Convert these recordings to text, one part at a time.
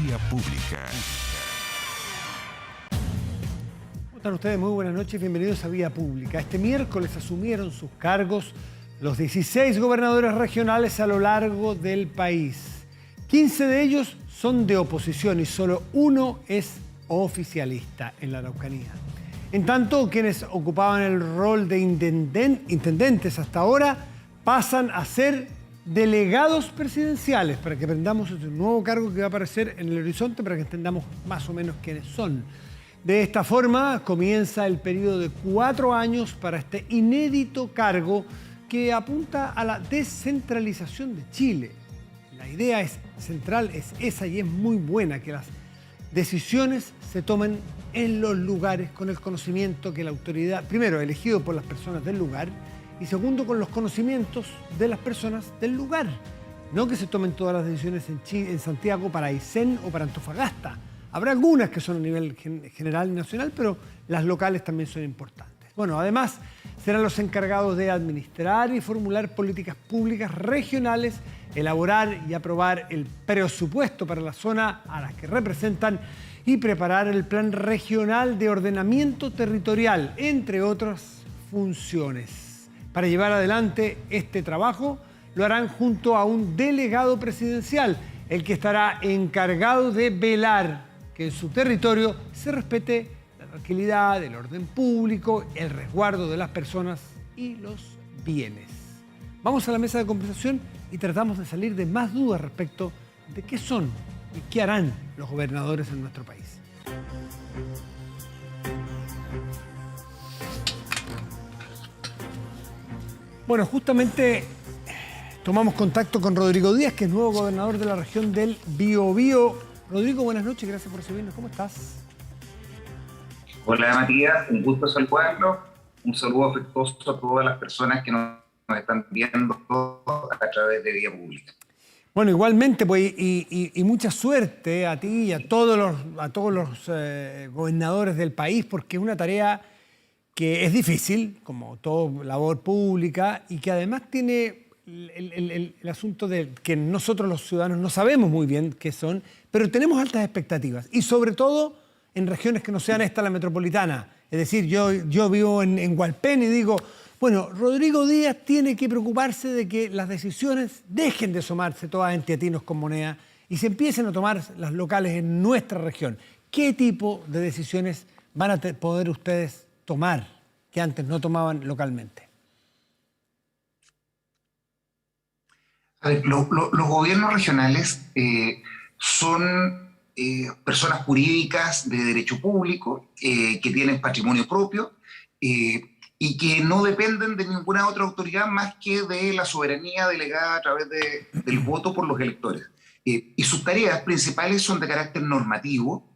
Vía Pública. ¿Cómo están ustedes? Muy buenas noches, bienvenidos a Vía Pública. Este miércoles asumieron sus cargos los 16 gobernadores regionales a lo largo del país. 15 de ellos son de oposición y solo uno es oficialista en la Araucanía. En tanto, quienes ocupaban el rol de intendentes hasta ahora pasan a ser delegados presidenciales, para que aprendamos este nuevo cargo que va a aparecer en el horizonte, para que entendamos más o menos quiénes son. De esta forma comienza el periodo de 4 años para este inédito cargo que apunta a la descentralización de Chile. La idea central es esa y es muy buena, que las decisiones se tomen en los lugares con el conocimiento que la autoridad, primero, elegido por las personas del lugar, y segundo, con los conocimientos de las personas del lugar. No que se tomen todas las decisiones en Santiago para Aysén o para Antofagasta. Habrá algunas que son a nivel general y nacional, pero las locales también son importantes. Bueno, además, serán los encargados de administrar y formular políticas públicas regionales, elaborar y aprobar el presupuesto para la zona a las que representan y preparar el plan regional de ordenamiento territorial, entre otras funciones. Para llevar adelante este trabajo, lo harán junto a un delegado presidencial, el que estará encargado de velar que en su territorio se respete la tranquilidad, el orden público, el resguardo de las personas y los bienes. Vamos a la mesa de conversación y tratamos de salir de más dudas respecto de qué son y qué harán los gobernadores en nuestro país. Bueno, justamente tomamos contacto con Rodrigo Díaz, que es nuevo gobernador de la región del Biobío. Rodrigo, buenas noches, gracias por recibirnos. ¿Cómo estás? Hola Matías, un gusto saludarlo. Un saludo afectuoso a todas las personas que nos están viendo a través de Vía Pública. Bueno, igualmente, pues, y mucha suerte a ti y a todos los gobernadores del país, porque es una tarea que es difícil, como toda labor pública, y que además tiene el asunto de que nosotros los ciudadanos no sabemos muy bien qué son, pero tenemos altas expectativas, y sobre todo en regiones que no sean esta la metropolitana. Es decir, yo vivo en Hualpén y digo, bueno, Rodrigo Díaz tiene que preocuparse de que las decisiones dejen de asomarse todas en teatinos con moneda y se empiecen a tomar las locales en nuestra región. ¿Qué tipo de decisiones van a poder ustedes tomar que antes no tomaban localmente? A ver, los gobiernos regionales son personas jurídicas de derecho público que tienen patrimonio propio y que no dependen de ninguna otra autoridad más que de la soberanía delegada a través del voto por los electores. Y sus tareas principales son de carácter normativo.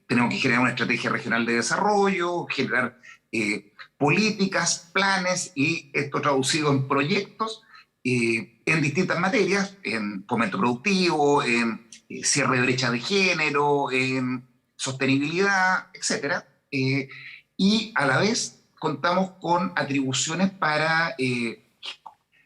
Tenemos que generar una estrategia regional de desarrollo, generar políticas, planes, y esto traducido en proyectos en distintas materias, en fomento productivo, en cierre de brecha de género, en sostenibilidad, etc. Y a la vez contamos con atribuciones para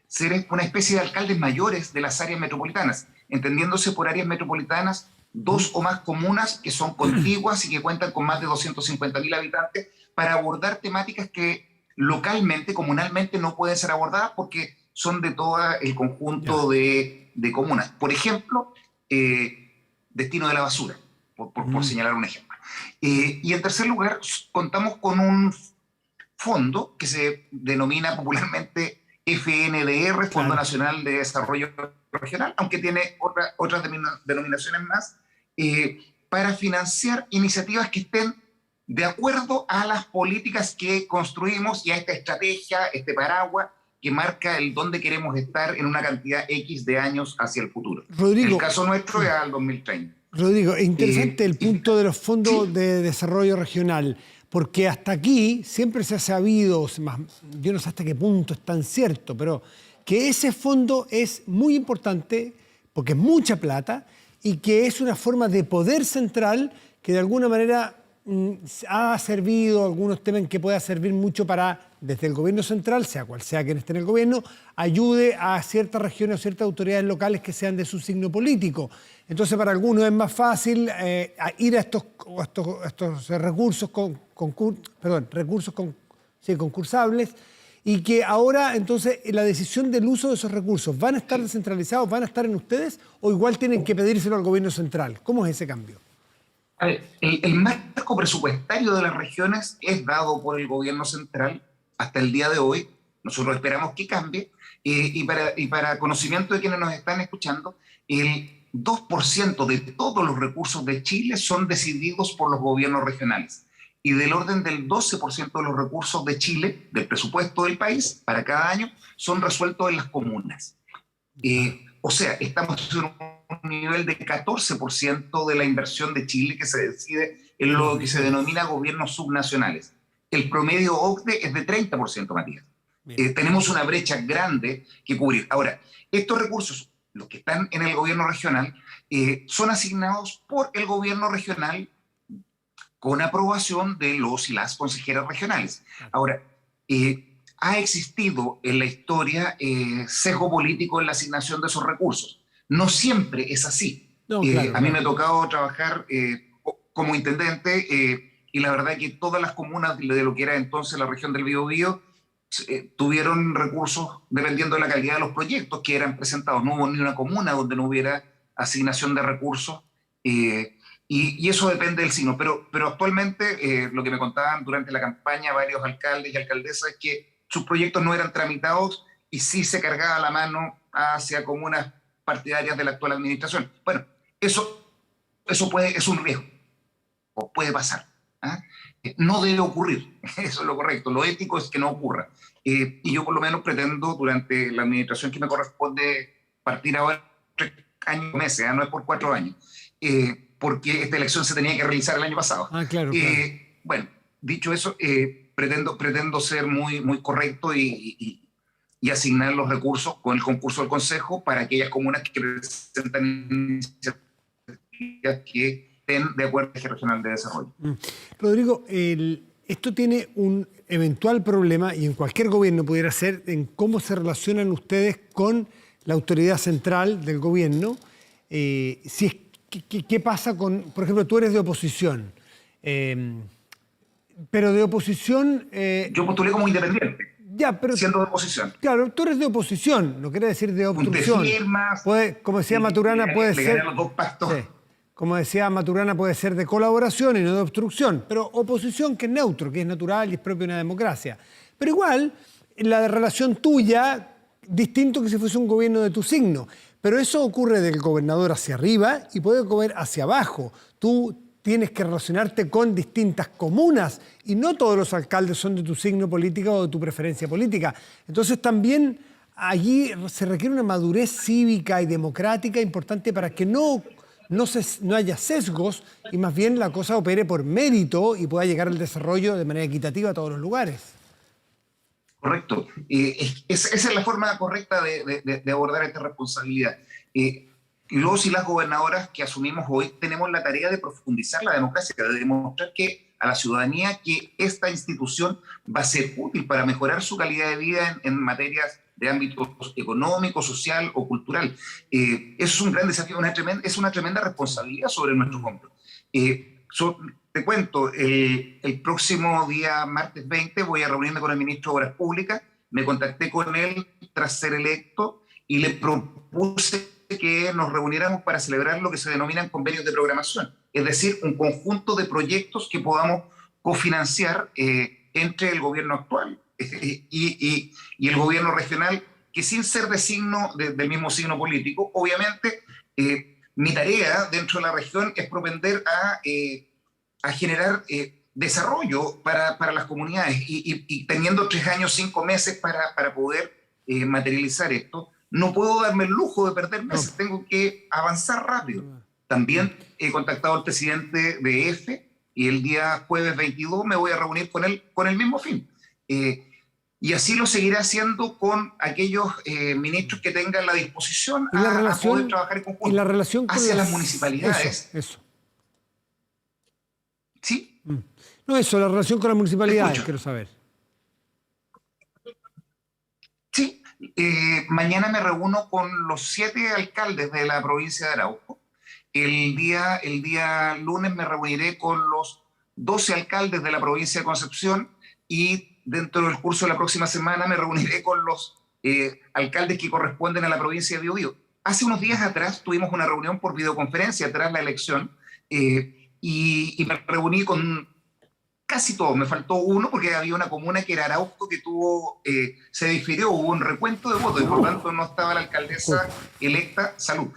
ser una especie de alcaldes mayores de las áreas metropolitanas, entendiéndose por áreas metropolitanas 2 o más comunas que son contiguas y que cuentan con más de 250.000 habitantes, para abordar temáticas que localmente, comunalmente, no pueden ser abordadas porque son de todo el conjunto de comunas. Por ejemplo, destino de la basura, por señalar un ejemplo. Y en tercer lugar, contamos con un fondo que se denomina popularmente FNDR, Fondo Nacional de Desarrollo Regional, aunque tiene otras denominaciones más, para financiar iniciativas que estén de acuerdo a las políticas que construimos y a esta estrategia, este paraguas que marca el dónde queremos estar en una cantidad X de años hacia el futuro. Rodrigo, en el caso nuestro es al 2030. Rodrigo, es interesante el punto de los fondos de desarrollo regional, porque hasta aquí siempre se ha sabido, yo no sé hasta qué punto es tan cierto, pero que ese fondo es muy importante porque es mucha plata y que es una forma de poder central que de alguna manera ha servido, algunos temen que pueda servir mucho para, desde el gobierno central, sea cual sea quien esté en el gobierno, ayude a ciertas regiones o ciertas autoridades locales que sean de su signo político. Entonces, para algunos es más fácil ir a estos recursos, concursables, y que ahora, entonces, la decisión del uso de esos recursos, ¿van a estar descentralizados, van a estar en ustedes, o igual tienen que pedírselo al gobierno central? ¿Cómo es ese cambio? A ver, el marco presupuestario de las regiones es dado por el gobierno central hasta el día de hoy. Nosotros esperamos que cambie. Y para conocimiento de quienes nos están escuchando, el 2% de todos los recursos de Chile son decididos por los gobiernos regionales. Y del orden del 12% de los recursos de Chile, del presupuesto del país, para cada año, son resueltos en las comunas. O sea, estamos en un nivel de 14% de la inversión de Chile que se decide en lo que se denomina gobiernos subnacionales. El promedio OCDE es de 30%, Matías. Tenemos una brecha grande que cubrir. Ahora, estos recursos, los que están en el gobierno regional, son asignados por el gobierno regional con aprobación de los y las consejeras regionales. Ahora, ha existido en la historia sesgo político en la asignación de esos recursos. No siempre es así. No, claro, a mí me ha tocado trabajar como intendente y la verdad que todas las comunas de lo que era entonces la región del Biobío tuvieron recursos dependiendo de la calidad de los proyectos que eran presentados. No hubo ni una comuna donde no hubiera asignación de recursos. Y eso depende del signo, pero actualmente lo que me contaban durante la campaña varios alcaldes y alcaldesas es que sus proyectos no eran tramitados y sí se cargaba la mano hacia comunas partidarias de la actual administración. Bueno, eso es un riesgo, o puede pasar. No debe ocurrir, eso es lo correcto, lo ético es que no ocurra. Y yo por lo menos pretendo durante la administración que me corresponde partir ahora 3 años, meses, no es por 4 años, porque esta elección se tenía que realizar el año pasado. Claro. Bueno, dicho eso, pretendo ser muy correcto y asignar los recursos con el concurso del Consejo para aquellas comunas que presentan iniciativas que estén de acuerdo con el Eje Regional de Desarrollo. Rodrigo, esto tiene un eventual problema, y en cualquier gobierno pudiera ser, en cómo se relacionan ustedes con la autoridad central del gobierno. ¿Qué pasa con, por ejemplo, tú eres de oposición, pero de oposición... Yo postulé como independiente, pero, siendo de oposición. Claro, tú eres de oposición, no quiere decir de obstrucción. Firmas, como decía Maturana, puede ser... Los 2 pactos. Sí, como decía Maturana, puede ser de colaboración y no de obstrucción, pero oposición que es neutro, que es natural y es propio de una democracia. Pero igual, la relación tuya, distinto que si fuese un gobierno de tu signo. Pero eso ocurre del gobernador hacia arriba y puede ocurrir hacia abajo. Tú tienes que relacionarte con distintas comunas y no todos los alcaldes son de tu signo político o de tu preferencia política. Entonces también allí se requiere una madurez cívica y democrática importante para que no haya sesgos y más bien la cosa opere por mérito y pueda llegar al desarrollo de manera equitativa a todos los lugares. Correcto. Esa es la forma correcta de abordar esta responsabilidad. Los y las gobernadoras que asumimos hoy tenemos la tarea de profundizar la democracia, de demostrar a la ciudadanía que esta institución va a ser útil para mejorar su calidad de vida en materias de ámbito económico, social o cultural. Eso es un gran desafío, es una tremenda responsabilidad sobre nuestros hombros. Te cuento, el próximo día, martes 20, voy a reunirme con el ministro de Obras Públicas. Me contacté con él tras ser electo y le propuse que nos reuniéramos para celebrar lo que se denominan convenios de programación, es decir, un conjunto de proyectos que podamos cofinanciar entre el gobierno actual y el gobierno regional, que sin ser del mismo signo político, obviamente mi tarea dentro de la región es propender a generar desarrollo para las comunidades y teniendo 3 años, 5 meses para poder materializar esto, no puedo darme el lujo de perder meses, tengo que avanzar rápido. También he contactado al presidente de EFE y el día jueves 22 me voy a reunir con él con el mismo fin. Y así lo seguiré haciendo con aquellos ministros que tengan la disposición a poder trabajar en conjunto. Y la relación con hacia las municipalidades. Eso. ¿Sí? No, eso, la relación con las municipalidades, Escucho. quiero saber. Sí, mañana me reúno con los 7 alcaldes de la provincia de Arauco. El día lunes me reuniré con los 12 alcaldes de la provincia de Concepción y dentro del curso de la próxima semana me reuniré con los alcaldes que corresponden a la provincia de Biobío. Hace unos días atrás tuvimos una reunión por videoconferencia tras la elección y me reuní con casi todos. Me faltó uno porque había una comuna que era Arauco que se difirió, hubo un recuento de votos y por tanto no estaba la alcaldesa electa. Salud.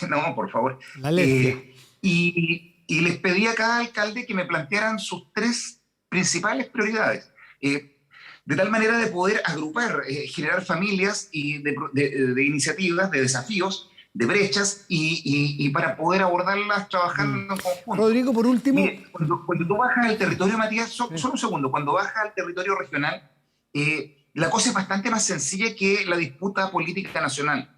No, por favor. La alergia. Y les pedí a cada alcalde que me plantearan sus 3 principales prioridades, de tal manera de poder agrupar, generar familias y de iniciativas, de desafíos, de brechas y para poder abordarlas trabajando en conjunto. Rodrigo, por último... Mire, cuando tú bajas al territorio, Matías, solo un segundo, cuando bajas al territorio regional, la cosa es bastante más sencilla que la disputa política nacional.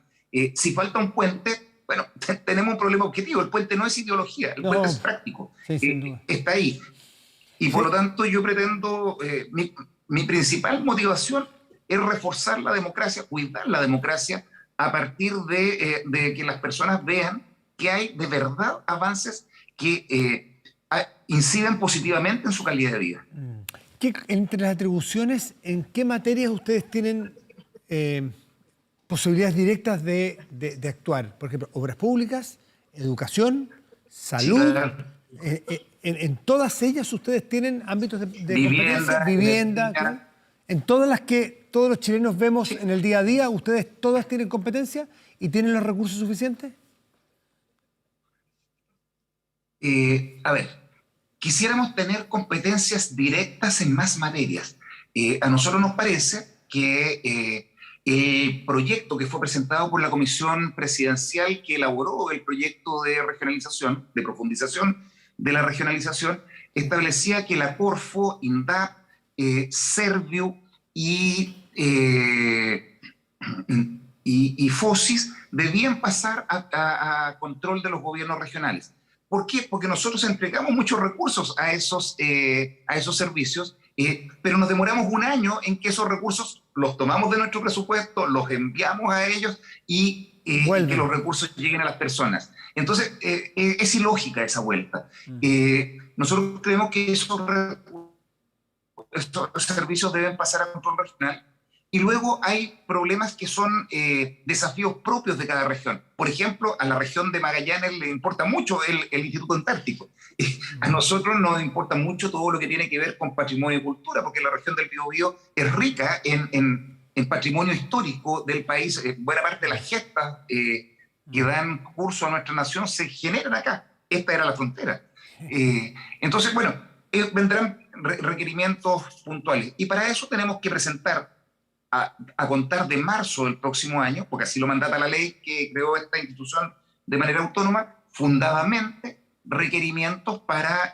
Si falta un puente, bueno, tenemos un problema objetivo. El puente no es ideología, el puente es práctico. Sí, sin duda. Está ahí. Y por lo tanto yo pretendo, mi principal motivación es reforzar la democracia, cuidar la democracia a partir de que las personas vean que hay de verdad avances que inciden positivamente en su calidad de vida. Entre las atribuciones, ¿en qué materias ustedes tienen posibilidades directas de actuar? Por ejemplo, obras públicas, educación, salud. Sí, claro. En todas ellas ustedes tienen ámbitos de competencia, vivienda. Claro. En todas las que todos los chilenos vemos en el día a día, ¿ustedes todas tienen competencia y tienen los recursos suficientes? A ver, quisiéramos tener competencias directas en más materias. A nosotros nos parece que el proyecto que fue presentado por la Comisión Presidencial que elaboró el proyecto de regionalización, de profundización de la regionalización, establecía que la Corfo, INDAP, Serviu y FOSIS debían pasar a control de los gobiernos regionales. ¿Por qué? Porque nosotros entregamos muchos recursos a esos servicios, pero nos demoramos un año en que esos recursos los tomamos de nuestro presupuesto, los enviamos a ellos y que los recursos lleguen a las personas. Entonces, es ilógica esa vuelta. Nosotros creemos que estos servicios deben pasar a control regional. Y luego hay problemas que son desafíos propios de cada región. Por ejemplo, a la región de Magallanes le importa mucho el Instituto Antártico. A nosotros nos importa mucho todo lo que tiene que ver con patrimonio y cultura, porque la región del Biobío es rica en patrimonio histórico del país. Buena parte de las gestas que dan curso a nuestra nación se generan acá. Esta era la frontera. Entonces, bueno, vendrán requerimientos puntuales. Y para eso tenemos que presentar a contar de marzo del próximo año, porque así lo mandata la ley que creó esta institución de manera autónoma, fundadamente requerimientos para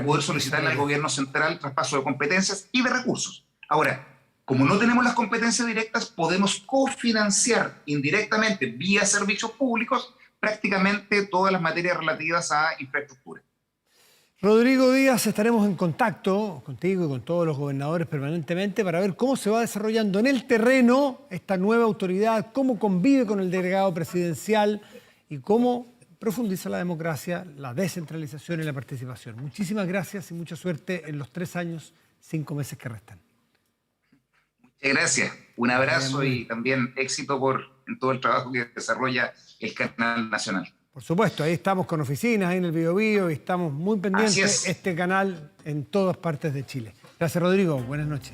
poder solicitarle al gobierno central traspaso de competencias y de recursos. Ahora, como no tenemos las competencias directas, podemos cofinanciar indirectamente, vía servicios públicos, prácticamente todas las materias relativas a infraestructura. Rodrigo Díaz, estaremos en contacto contigo y con todos los gobernadores permanentemente para ver cómo se va desarrollando en el terreno esta nueva autoridad, cómo convive con el delegado presidencial y cómo profundiza la democracia, la descentralización y la participación. Muchísimas gracias y mucha suerte en los 3 años, 5 meses que restan. Muchas gracias. Un abrazo y también éxito en todo el trabajo que desarrolla el canal nacional. Por supuesto, ahí estamos con oficinas, ahí en el Biobío, y estamos muy pendientes de este canal en todas partes de Chile. Gracias, Rodrigo. Buenas noches.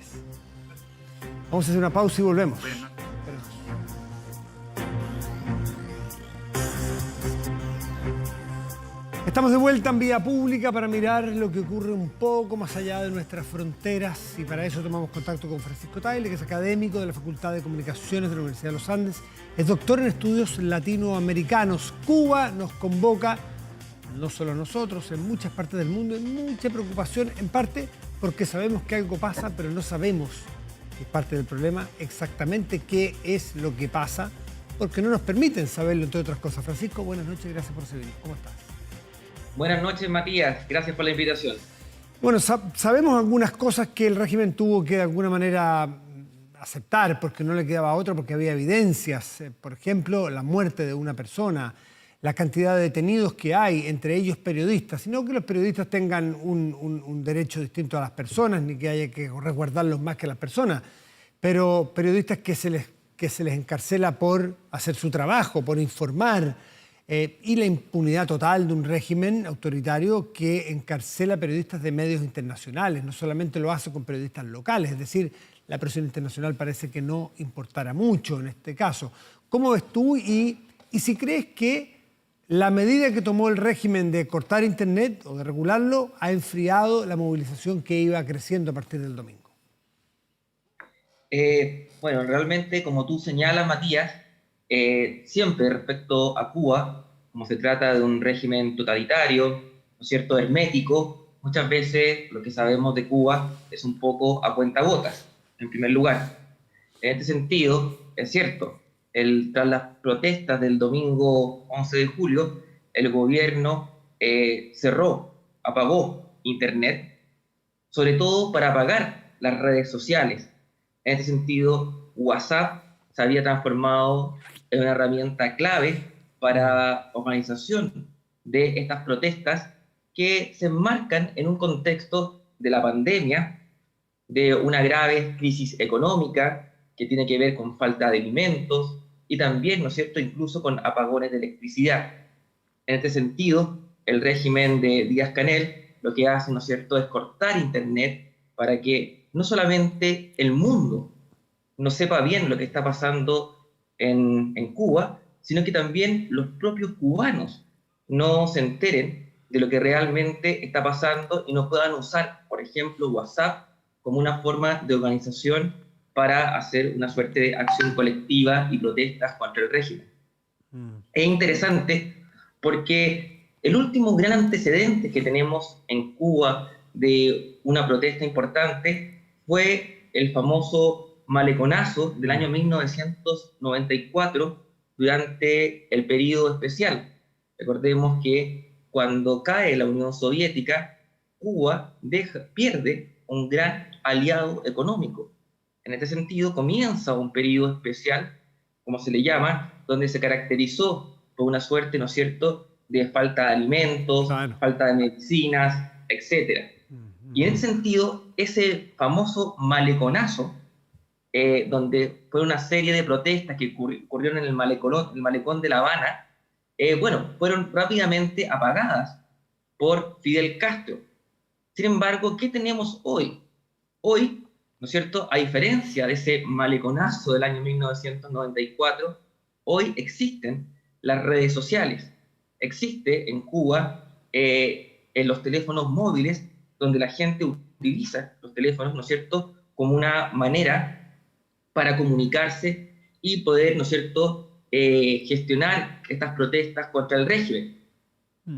Vamos a hacer una pausa y volvemos. Estamos de vuelta en Vía Pública para mirar lo que ocurre un poco más allá de nuestras fronteras y para eso tomamos contacto con Francisco Tagle, que es académico de la Facultad de Comunicaciones de la Universidad de los Andes, es doctor en estudios latinoamericanos. Cuba nos convoca, no solo a nosotros, en muchas partes del mundo, en mucha preocupación, en parte porque sabemos que algo pasa, pero no sabemos, que es parte del problema, exactamente qué es lo que pasa, porque no nos permiten saberlo, entre otras cosas. Francisco, buenas noches, gracias por seguirnos. ¿Cómo estás? Buenas noches, Matías. Gracias por la invitación. Bueno, sabemos algunas cosas que el régimen tuvo que de alguna manera aceptar porque no le quedaba otra, porque había evidencias. Por ejemplo, la muerte de una persona, la cantidad de detenidos que hay, entre ellos periodistas, sino que los periodistas tengan un derecho distinto a las personas, ni que haya que resguardarlos más que las personas, pero periodistas que se les encarcela por hacer su trabajo, por informar, y la impunidad total de un régimen autoritario que encarcela periodistas de medios internacionales, no solamente lo hace con periodistas locales, es decir, la presión internacional parece que no importara mucho en este caso. ¿Cómo ves tú y si crees que la medida que tomó el régimen de cortar Internet o de regularlo ha enfriado la movilización que iba creciendo a partir del domingo? Bueno, realmente, como tú señalas, Matías, siempre respecto a Cuba, como se trata de un régimen totalitario, ¿no es cierto?, hermético, muchas veces lo que sabemos de Cuba es un poco a cuentagotas, en primer lugar. En este sentido, es cierto, tras las protestas del domingo 11 de julio, el gobierno cerró, apagó Internet, sobre todo para apagar las redes sociales. En este sentido, WhatsApp se había transformado en una herramienta clave para organización de estas protestas que se enmarcan en un contexto de la pandemia, de una grave crisis económica que tiene que ver con falta de alimentos y también, ¿no es cierto?, incluso con apagones de electricidad. En este sentido, el régimen de Díaz-Canel lo que hace, ¿no es cierto?, es cortar Internet para que no solamente el mundo no sepa bien lo que está pasando en Cuba, sino que también los propios cubanos no se enteren de lo que realmente está pasando y no puedan usar, por ejemplo, WhatsApp como una forma de organización para hacer una suerte de acción colectiva y protestas contra el régimen. Es interesante porque el último gran antecedente que tenemos en Cuba de una protesta importante fue el famoso maleconazo del año 1994 durante el período especial. Recordemos que cuando cae la Unión Soviética, Cuba pierde un gran aliado económico. En este sentido, comienza un período especial, como se le llama, donde se caracterizó por una suerte, ¿no es cierto?, de falta de alimentos, Claro. falta de medicinas, etc. Y en ese sentido, ese famoso maleconazo, donde fue una serie de protestas que ocurrieron en el malecón de La Habana, bueno, fueron rápidamente apagadas por Fidel Castro. Sin embargo, ¿qué tenemos hoy? Hoy, ¿no es cierto?, a diferencia de ese maleconazo del año 1994, hoy existen las redes sociales. Existe en Cuba, en los teléfonos móviles, donde la gente utiliza los teléfonos, ¿no es cierto?, como una manera para comunicarse y poder, ¿no es cierto?, gestionar estas protestas contra el régimen.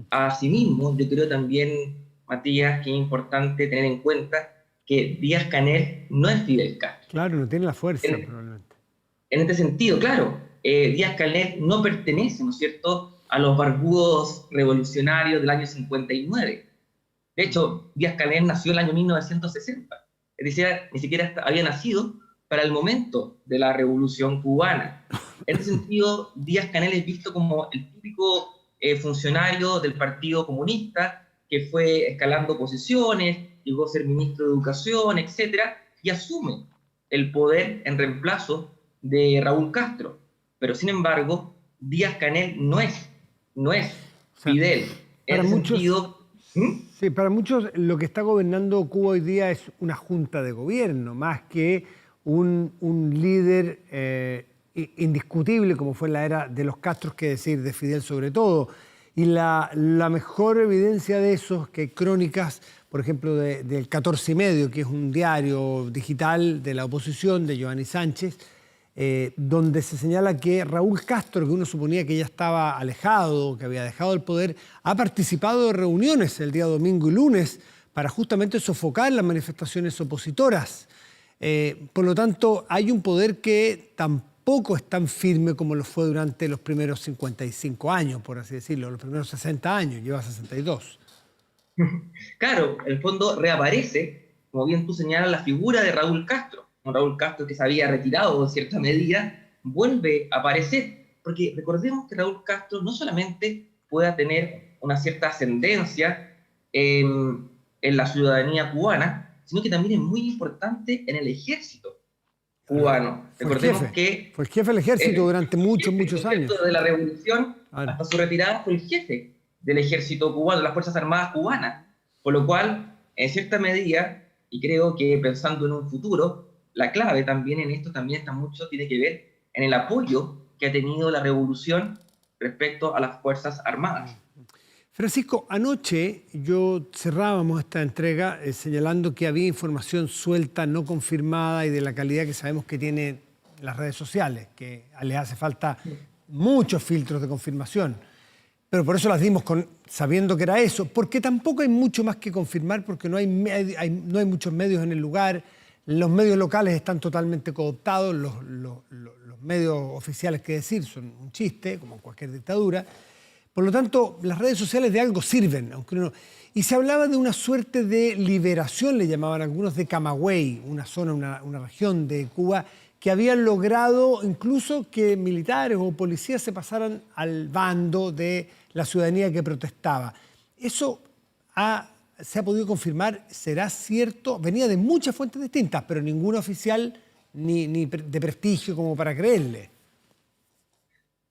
Asimismo, yo creo también, Matías, que es importante tener en cuenta que Díaz-Canel no es Fidel Castro. Claro, no tiene la fuerza probablemente. En este sentido, claro, Díaz-Canel no pertenece, ¿no es cierto?, a los barbudos revolucionarios del año 59. De hecho, Díaz-Canel nació en el año 1960. Es decir, ni siquiera había nacido para el momento de la Revolución Cubana. En ese sentido, Díaz-Canel es visto como el típico funcionario del Partido Comunista que fue escalando posiciones, llegó a ser ministro de Educación, etc., y asume el poder en reemplazo de Raúl Castro. Pero, sin embargo, Díaz-Canel no es Fidel. En ese sentido... Sí, para muchos lo que está gobernando Cuba hoy día es una junta de gobierno, más que un líder indiscutible como fue en la era de los Castros, que decir, de Fidel sobre todo. Y la mejor evidencia de eso es que hay crónicas, por ejemplo, del 14 y medio, que es un diario digital de la oposición, de Giovanni Sánchez, donde se señala que Raúl Castro, que uno suponía que ya estaba alejado, que había dejado el poder, ha participado de reuniones el día domingo y lunes para justamente sofocar las manifestaciones opositoras. Por lo tanto, hay un poder que tampoco es tan firme como lo fue durante los primeros 55 años, por así decirlo, los primeros 60 años, lleva 62. Claro, en el fondo reaparece, como bien tú señalas, la figura de Raúl Castro. Un Raúl Castro que se había retirado en cierta medida, vuelve a aparecer, porque recordemos que Raúl Castro no solamente pueda tener una cierta ascendencia en la ciudadanía cubana, sino que también es muy importante en el ejército cubano. Recordemos que Fue el jefe del ejército durante muchos, jefe, ¿no muchos es cierto?, años. de la revolución Claro. hasta su retirada fue el jefe del ejército cubano, de las Fuerzas Armadas cubanas. Por lo cual, en cierta medida, y creo que pensando en un futuro, la clave también en esto también está mucho, tiene que ver en el apoyo que ha tenido la revolución respecto a las Fuerzas Armadas. Francisco, anoche cerrábamos esta entrega señalando que había información suelta, no confirmada y de la calidad que sabemos que tienen las redes sociales, que les hace falta muchos filtros de confirmación. Pero por eso las dimos sabiendo que era eso, porque tampoco hay mucho más que confirmar, porque no hay muchos medios en el lugar, los medios locales están totalmente cooptados, los medios oficiales, que decir, son un chiste, como en cualquier dictadura. Por lo tanto, las redes sociales de algo sirven, aunque no. Y se hablaba de una suerte de liberación, le llamaban algunos, de Camagüey, una zona, una región de Cuba, que habían logrado incluso que militares o policías se pasaran al bando de la ciudadanía que protestaba. ¿Eso se ha podido confirmar? ¿Será cierto? Venía de muchas fuentes distintas, pero ningún oficial ni de prestigio como para creerle.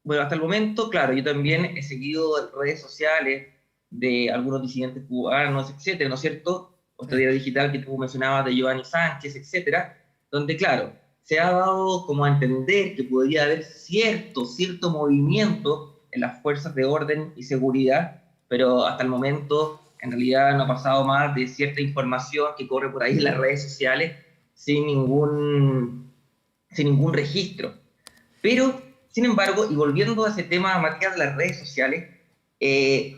Bueno, hasta el momento, claro, yo también he seguido redes sociales de algunos disidentes cubanos, etcétera, ¿no es cierto? Otra día digital que tú mencionabas de Giovanni Sánchez, etcétera, donde, claro, se ha dado como a entender que podría haber cierto movimiento en las fuerzas de orden y seguridad, pero hasta el momento, en realidad, no ha pasado más de cierta información que corre por ahí en las redes sociales sin ningún registro. Pero sin embargo, y volviendo a ese tema, Matías, de las redes sociales, hay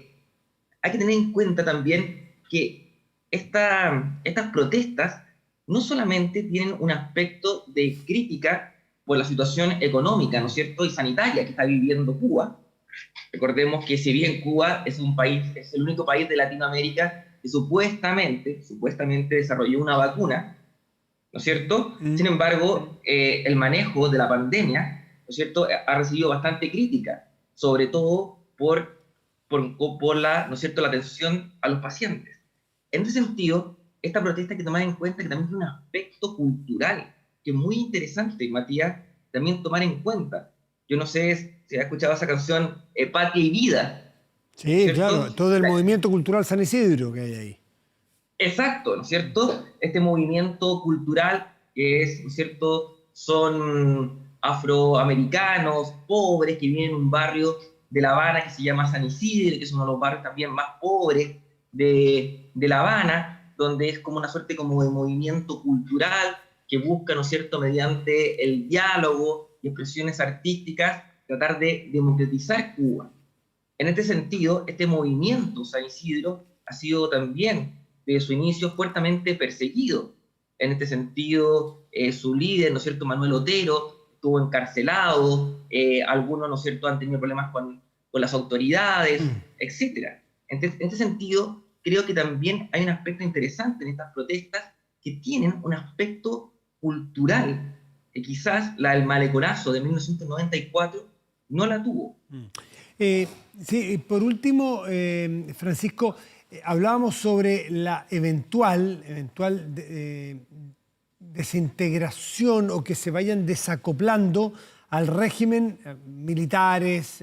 que tener en cuenta también que estas protestas no solamente tienen un aspecto de crítica por la situación económica, ¿no es cierto?, y sanitaria que está viviendo Cuba. Recordemos que si bien Cuba es el único país de Latinoamérica que supuestamente desarrolló una vacuna, ¿no es cierto? Sin embargo, el manejo de la pandemia, ¿no es cierto?, ha recibido bastante crítica, sobre todo por la, ¿no es cierto?, la atención a los pacientes. En ese sentido, esta protesta hay que tomar en cuenta que también tiene un aspecto cultural, que es muy interesante, Matías, también tomar en cuenta. Yo no sé si has escuchado esa canción, Patria y Vida. Sí, ¿cierto? claro, todo el movimiento cultural San Isidro que hay ahí. Exacto, ¿no es cierto? Este movimiento cultural que es, ¿no es cierto?, son afroamericanos, pobres, que viven en un barrio de La Habana que se llama San Isidro, que es uno de los barrios también más pobres de La Habana, donde es como una suerte como de movimiento cultural que busca, ¿no es cierto?, mediante el diálogo y expresiones artísticas, tratar de democratizar Cuba. En este sentido, este movimiento San Isidro ha sido también, desde su inicio, fuertemente perseguido. En este sentido, su líder, ¿no es cierto?, Manuel Otero, estuvo encarcelado, algunos, ¿no es cierto?, han tenido problemas con las autoridades, etc. En este sentido, creo que también hay un aspecto interesante en estas protestas que tienen un aspecto cultural, que quizás la del maleconazo de 1994 no la tuvo. Sí, por último, Francisco, hablábamos sobre la eventual desintegración o que se vayan desacoplando al régimen militares,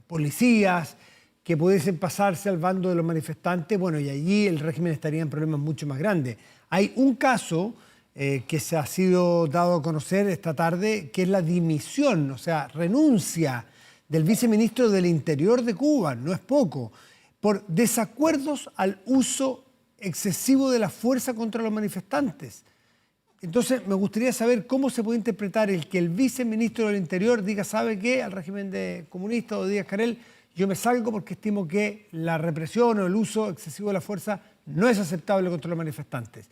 policías, que pudiesen pasarse al bando de los manifestantes. Bueno, y allí el régimen estaría en problemas mucho más grandes. Hay un caso que se ha sido dado a conocer esta tarde, que es la dimisión, o sea, renuncia del viceministro del Interior de Cuba, no es poco, por desacuerdos al uso excesivo de la fuerza contra los manifestantes. Entonces, me gustaría saber cómo se puede interpretar el que el viceministro del Interior diga, ¿sabe qué?, al régimen de comunista o de Díaz-Canel, yo me salgo porque estimo que la represión o el uso excesivo de la fuerza no es aceptable contra los manifestantes.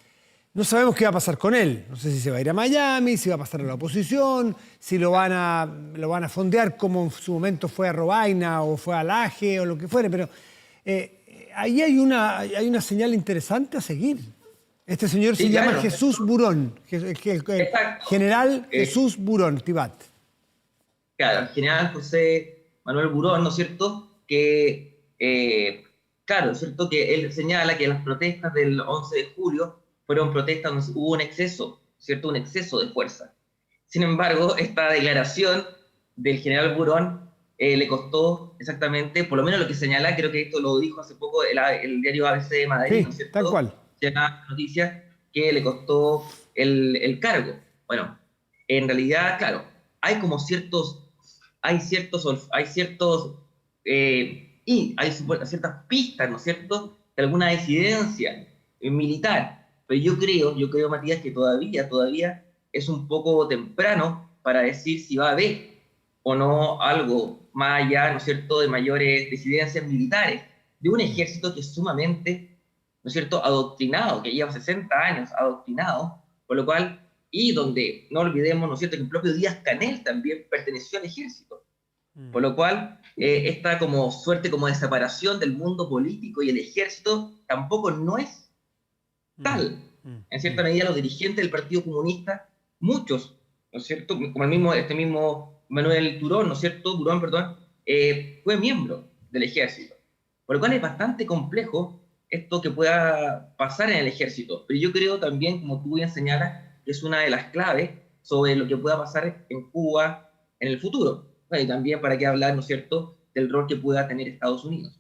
No sabemos qué va a pasar con él. No sé si se va a ir a Miami, si va a pasar a la oposición, si lo van a fondear como en su momento fue a Robaina o fue a Laje o lo que fuere, pero ahí hay una señal interesante a seguir. Este señor Sí, se llama claro. Jesús Burón, Exacto. general Jesús Burón, Tibat. Claro, el general José Manuel Burón, ¿no es cierto? Que, claro, es cierto que él señala que las protestas del 11 de julio fueron protestas donde hubo un exceso, ¿cierto? Un exceso de fuerza. Sin embargo, esta declaración del general Burón le costó exactamente, por lo menos lo que señala, creo que esto lo dijo hace poco el diario ABC de Madrid, ¿no es Sí, tal cierto? cual. Una noticia que le costó el cargo. Bueno, en realidad, claro, hay como hay ciertas pistas, ¿no es cierto?, de alguna disidencia militar. Pero yo creo, Matías, que todavía es un poco temprano para decir si va a haber o no algo más allá, ¿no es cierto?, de mayores disidencias militares, de un ejército que es sumamente, ¿no es cierto?, adoctrinado, que lleva 60 años adoctrinado, por lo cual, y donde no olvidemos, ¿no es cierto?, que el propio Díaz-Canel también perteneció al ejército. Por lo cual, esta como suerte como de separación del mundo político y el ejército tampoco no es tal. En cierta medida, los dirigentes del Partido Comunista, muchos, ¿no es cierto?, como este mismo Manuel Turón, ¿no es cierto?, Burón, perdón, fue miembro del ejército. Por lo cual es bastante complejo esto que pueda pasar en el ejército. Pero yo creo también, como tú bien señalas, que es una de las claves sobre lo que pueda pasar en Cuba en el futuro. Bueno, y también para qué hablar, ¿no es cierto?, del rol que pueda tener Estados Unidos.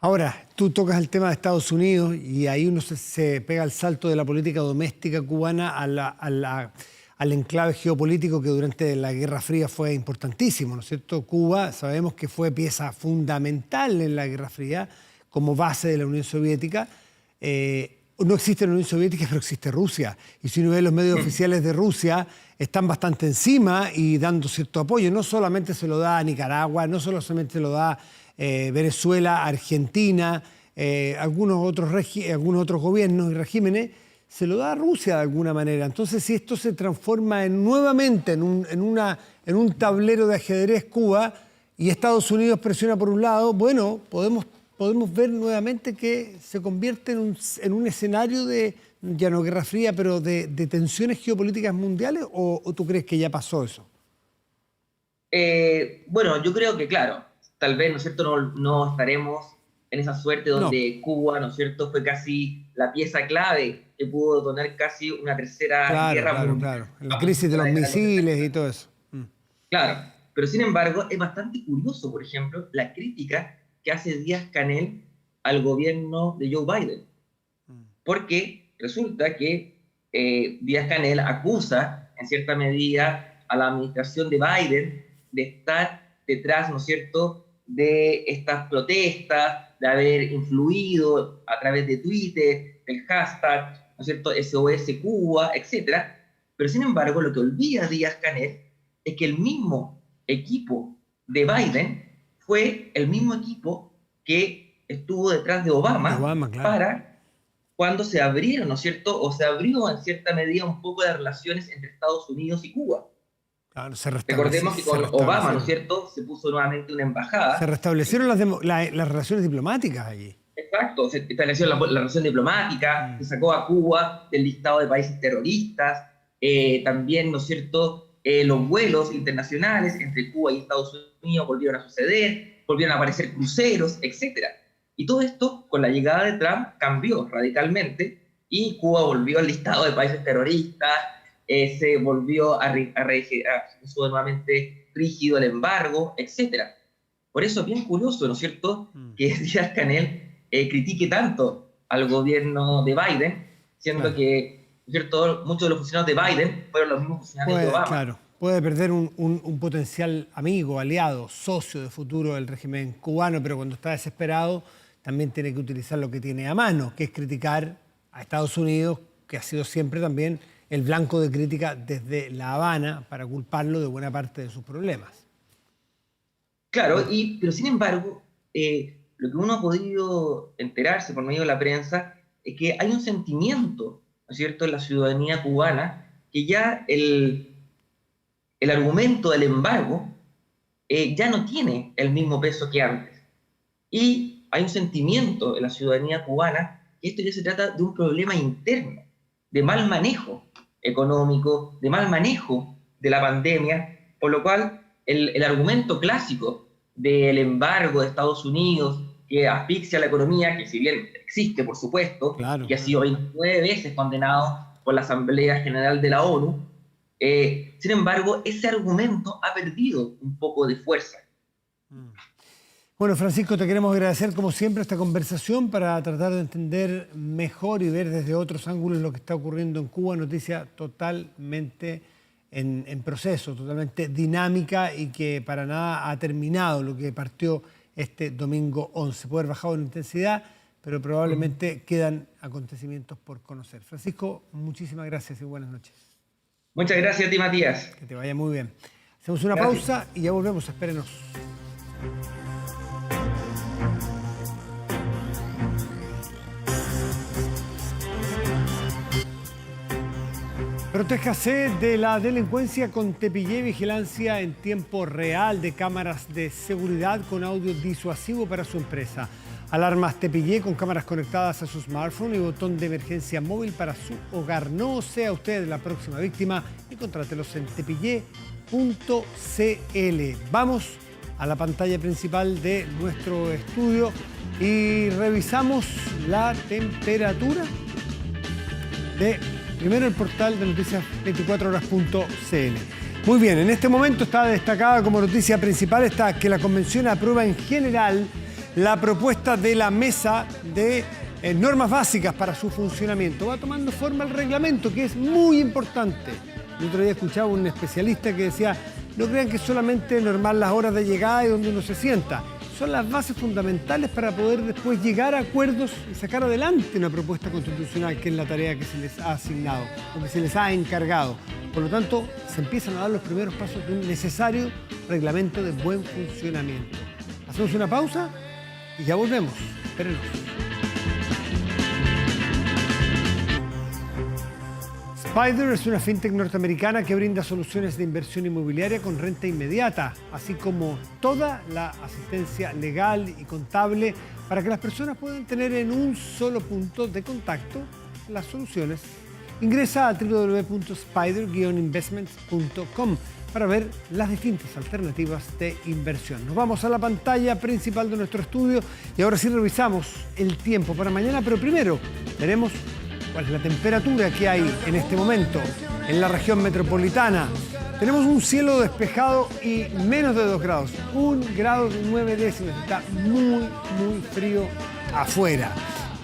Ahora, tú tocas el tema de Estados Unidos y ahí uno se pega el salto de la política doméstica cubana al enclave geopolítico que durante la Guerra Fría fue importantísimo, ¿no es cierto? Cuba, sabemos que fue pieza fundamental en la Guerra Fría como base de la Unión Soviética. No existe la Unión Soviética, pero existe Rusia. Y si uno ve los medios oficiales de Rusia, están bastante encima y dando cierto apoyo. No solamente se lo da a Nicaragua, no solamente se lo da Venezuela, Argentina, algunos otros gobiernos y regímenes, se lo da a Rusia de alguna manera. Entonces, si esto se transforma nuevamente en un tablero de ajedrez Cuba y Estados Unidos presiona por un lado, bueno, podemos ver nuevamente que se convierte en un escenario de, ya no Guerra Fría, pero de tensiones geopolíticas mundiales, ¿o tú crees que ya pasó eso? Bueno, yo creo que, claro, tal vez, ¿no es cierto?, no estaremos en esa suerte donde Cuba, ¿no es cierto?, fue casi la pieza clave que pudo detonar casi una tercera guerra mundial. Claro. La crisis de los misiles y todo eso. Claro, pero sin embargo es bastante curioso, por ejemplo, la crítica que hace Díaz-Canel al gobierno de Joe Biden. Porque resulta que Díaz-Canel acusa, en cierta medida, a la administración de Biden de estar detrás, ¿no es cierto?, de estas protestas, de haber influido a través de Twitter, del hashtag, ¿no es cierto?, SOS Cuba, etc. Pero sin embargo, lo que olvida Díaz-Canel es que el mismo equipo de Biden fue el mismo equipo que estuvo detrás de Obama, claro, para cuando se abrieron, ¿no es cierto?, o se abrió en cierta medida un poco las relaciones entre Estados Unidos y Cuba. Claro, Recordemos que con Obama, ¿no es cierto?, se puso nuevamente una embajada. Se restablecieron las relaciones diplomáticas allí. Exacto, se estableció la relación diplomática, se sacó a Cuba del listado de países terroristas, también, ¿no es cierto?, los vuelos internacionales entre Cuba y Estados Unidos volvieron a suceder, volvieron a aparecer cruceros, etc. Y todo esto, con la llegada de Trump, cambió radicalmente y Cuba volvió al listado de países terroristas, se volvió se puso nuevamente rígido el embargo, etc. Por eso es bien curioso, ¿no es cierto?, que Díaz-Canel critique tanto al gobierno de Biden, siendo que, ¿no es cierto?, muchos de los funcionarios de Biden fueron los mismos funcionarios de Obama. Claro, puede perder un potencial amigo, aliado, socio de futuro del régimen cubano, pero cuando está desesperado también tiene que utilizar lo que tiene a mano, que es criticar a Estados Unidos, que ha sido siempre también el blanco de crítica desde La Habana, para culparlo de buena parte de sus problemas. Claro, pero sin embargo, lo que uno ha podido enterarse por medio de la prensa es que hay un sentimiento, ¿no es cierto?, en la ciudadanía cubana, que ya el argumento del embargo ya no tiene el mismo peso que antes. Y hay un sentimiento en la ciudadanía cubana que esto ya se trata de un problema interno, de mal manejo económico, de mal manejo de la pandemia, por lo cual el argumento clásico del embargo de Estados Unidos que asfixia la economía, que si bien existe, por supuesto, claro, que ha sido 29 veces condenado por la Asamblea General de la ONU, sin embargo, ese argumento ha perdido un poco de fuerza. Bueno, Francisco, te queremos agradecer como siempre esta conversación para tratar de entender mejor y ver desde otros ángulos lo que está ocurriendo en Cuba. Noticia totalmente en proceso, totalmente dinámica y que para nada ha terminado lo que partió este domingo 11. Puede haber bajado en intensidad, pero probablemente quedan acontecimientos por conocer. Francisco, muchísimas gracias y buenas noches. Muchas gracias a ti, Matías. Que te vaya muy bien. Hacemos una pausa y ya volvemos. Espérenos. Protéjase de la delincuencia con Tepillé, vigilancia en tiempo real de cámaras de seguridad con audio disuasivo para su empresa. Alarmas Tepillé con cámaras conectadas a su smartphone y botón de emergencia móvil para su hogar. No sea usted la próxima víctima y contrátelos en tepillé.cl. Vamos a la pantalla principal de nuestro estudio y revisamos la temperatura de... Primero el portal de noticias 24horas.cl. Muy bien, en este momento está destacada como noticia principal que la Convención aprueba en general la propuesta de la mesa de normas básicas para su funcionamiento. Va tomando forma el reglamento, que es muy importante. El otro día escuchaba un especialista que decía, no crean que solamente normar las horas de llegada y donde uno se sienta. Son las bases fundamentales para poder después llegar a acuerdos y sacar adelante una propuesta constitucional, que es la tarea que se les ha asignado o que se les ha encargado. Por lo tanto, se empiezan a dar los primeros pasos de un necesario reglamento de buen funcionamiento. Hacemos una pausa y ya volvemos. Espérenos. Spider es una fintech norteamericana que brinda soluciones de inversión inmobiliaria con renta inmediata, así como toda la asistencia legal y contable para que las personas puedan tener en un solo punto de contacto las soluciones. Ingresa a www.spider-investments.com para ver las distintas alternativas de inversión. Nos vamos a la pantalla principal de nuestro estudio y ahora sí revisamos el tiempo para mañana, pero primero veremos cuál es la temperatura que hay en este momento en la región metropolitana. Tenemos un cielo despejado y menos de 2 grados. 1 grado y 9 décimas. Está muy, muy frío afuera.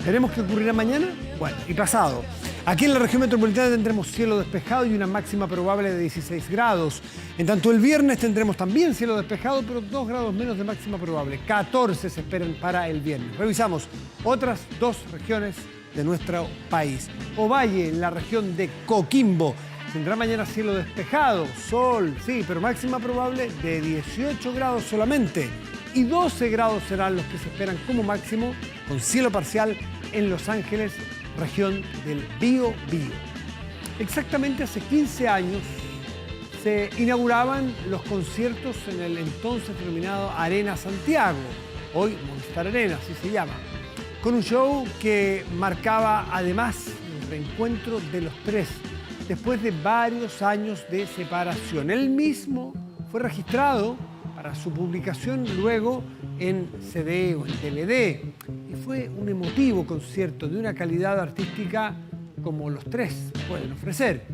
¿Veremos qué ocurrirá mañana? Bueno, y pasado. Aquí en la región metropolitana tendremos cielo despejado y una máxima probable de 16 grados. En tanto el viernes tendremos también cielo despejado, pero 2 grados menos de máxima probable. 14 se esperan para el viernes. Revisamos otras 2 regiones de nuestro país. Ovalle, en la región de Coquimbo, tendrá mañana cielo despejado, sol, sí, pero máxima probable de 18 grados solamente. Y 12 grados serán los que se esperan como máximo, con cielo parcial en Los Ángeles, región del Biobío. Exactamente hace 15 años se inauguraban los conciertos en el entonces denominado Arena Santiago, hoy Movistar Arena, así se llama, con un show que marcaba además el reencuentro de los 3 después de varios años de separación. Él mismo fue registrado para su publicación luego en CD o en DVD y fue un emotivo concierto de una calidad artística como los 3 pueden ofrecer.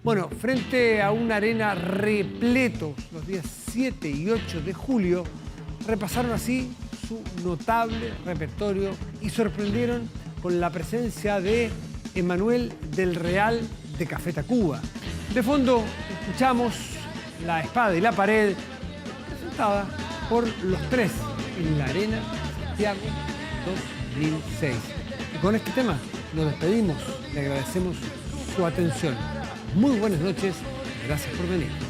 Bueno, frente a una arena repleto los días 7 y 8 de julio, repasaron así su notable repertorio y sorprendieron con la presencia de Emanuel del Real de Café Tacuba. De fondo escuchamos La Espada y la Pared, presentada por los 3 en la Arena Santiago 2006. Y con este tema nos despedimos, le agradecemos su atención. Muy buenas noches, gracias por venir.